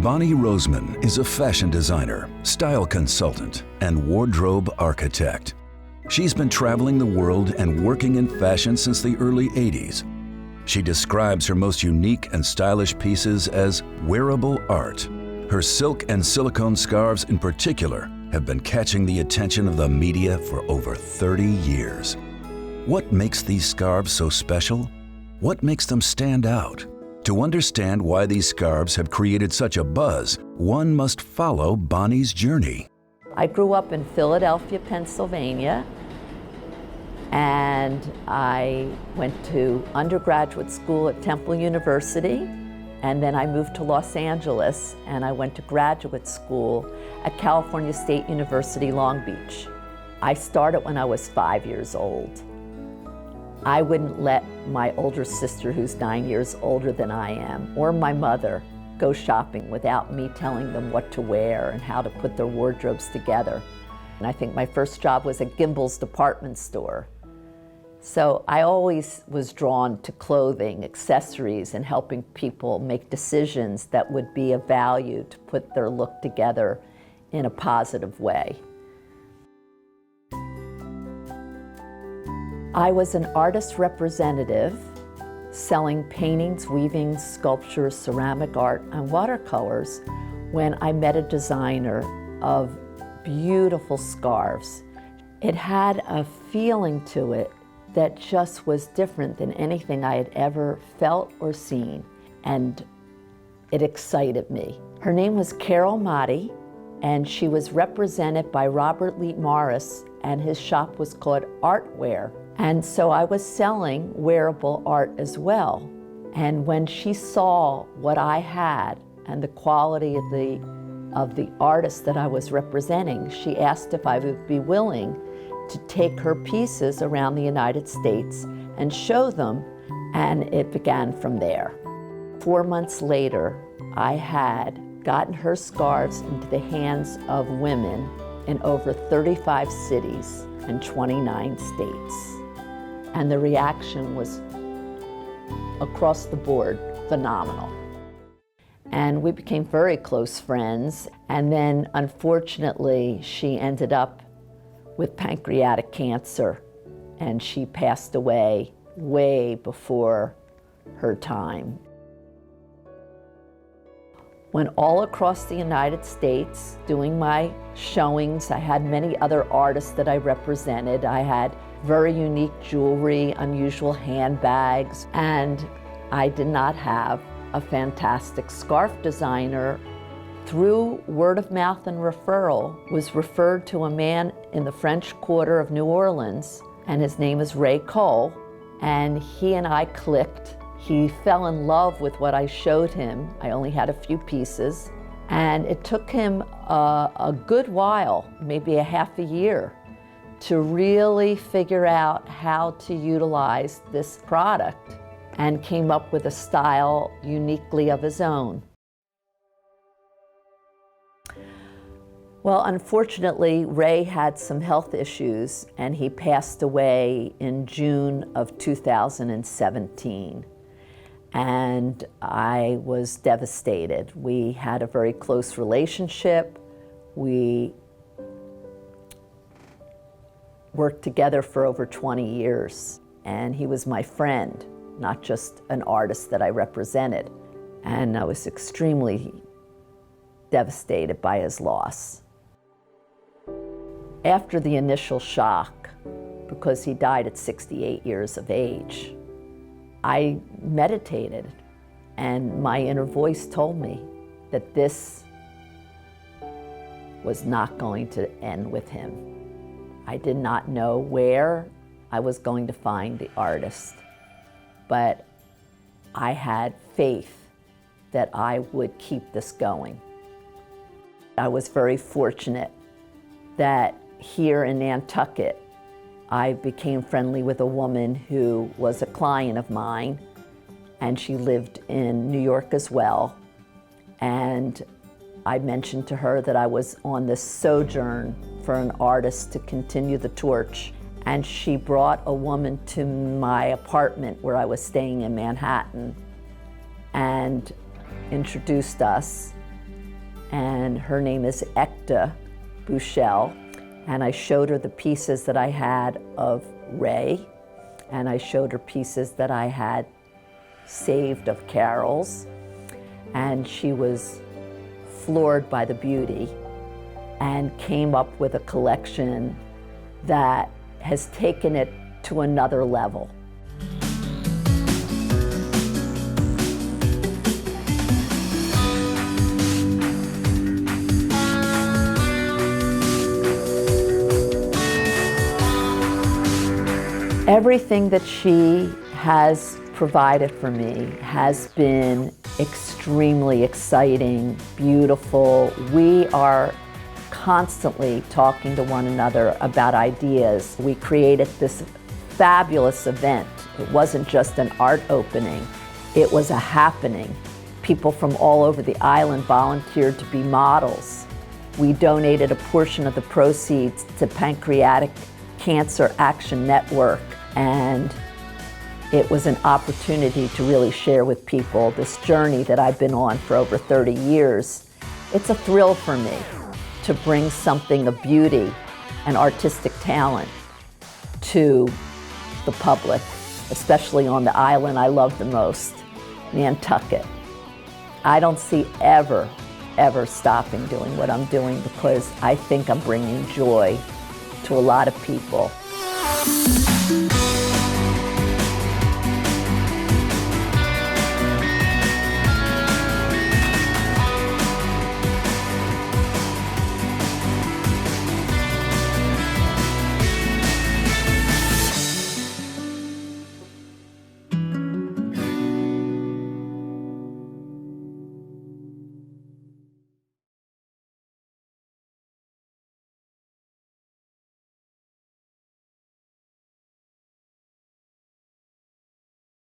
Bonnie Roseman is a fashion designer, style consultant, and wardrobe architect. She's been traveling the world and working in fashion since the early 80s. She describes her most unique and stylish pieces as wearable art. Her silk and silicone scarves in particular have been catching the attention of the media for over 30 years. What makes these scarves so special? What makes them stand out? To understand why these scarves have created such a buzz, one must follow Bonnie's journey. I grew up in Philadelphia, Pennsylvania, and I went to undergraduate school at Temple University, and then I moved to Los Angeles, and I went to graduate school at California State University, Long Beach. I started when I was 5 years old. I wouldn't let my older sister, who's 9 years older than I am, or my mother, go shopping without me telling them what to wear and how to put their wardrobes together. And I think my first job was at Gimbel's department store. So I always was drawn to clothing, accessories, and helping people make decisions that would be of value to put their look together in a positive way. I was an artist representative selling paintings, weavings, sculptures, ceramic art, and watercolors when I met a designer of beautiful scarves. It had a feeling to it that just was different than anything I had ever felt or seen, and it excited me. Her name was Carol Motti, and she was represented by Robert Lee Morris, and his shop was called Artwear. And so I was selling wearable art as well. And when she saw what I had and the quality of the artist that I was representing, she asked if I would be willing to take her pieces around the United States and show them, and it began from there. 4 months later, I had gotten her scarves into the hands of women in over 35 cities and 29 states. And the reaction was, across the board, phenomenal. And we became very close friends. And then, unfortunately, she ended up with pancreatic cancer, and she passed away way before her time. Went all across the United States doing my showings. I had many other artists that I represented. I had very unique jewelry, unusual handbags, and I did not have a fantastic scarf designer. Through word of mouth and referral, was referred to a man in the French Quarter of New Orleans, and his name is Ray Cole, and he and I clicked. He fell in love with what I showed him. I only had a few pieces, and it took him a good while, maybe a half a year, to really figure out how to utilize this product, and came up with a style uniquely of his own. Well, unfortunately, Ray had some health issues, and he passed away in June of 2017. And I was devastated. We had a very close relationship. We worked together for over 20 years, and he was my friend, not just an artist that I represented. And I was extremely devastated by his loss. After the initial shock, because he died at 68 years of age, I meditated, and my inner voice told me that this was not going to end with him. I did not know where I was going to find the artist, but I had faith that I would keep this going. I was very fortunate that here in Nantucket, I became friendly with a woman who was a client of mine, and she lived in New York as well. And I mentioned to her that I was on this sojourn for an artist to continue the torch. And she brought a woman to my apartment where I was staying in Manhattan and introduced us and her name is Ekta Bushell. And I showed her the pieces that I had of Ray, and I showed her pieces that I had saved of Carol's, and she was floored by the beauty and came up with a collection that has taken it to another level. Everything that she has provided for me has been extremely exciting, beautiful. We are constantly talking to one another about ideas. We created this fabulous event. It wasn't just an art opening, it was a happening. People from all over the island volunteered to be models. We donated a portion of the proceeds to Pancreatic Cancer Action Network, and it was an opportunity to really share with people this journey that I've been on for over 30 years. It's a thrill for me to bring something of beauty and artistic talent to the public, especially on the island I love the most, Nantucket. I don't see ever stopping doing what I'm doing because I think I'm bringing joy to a lot of people.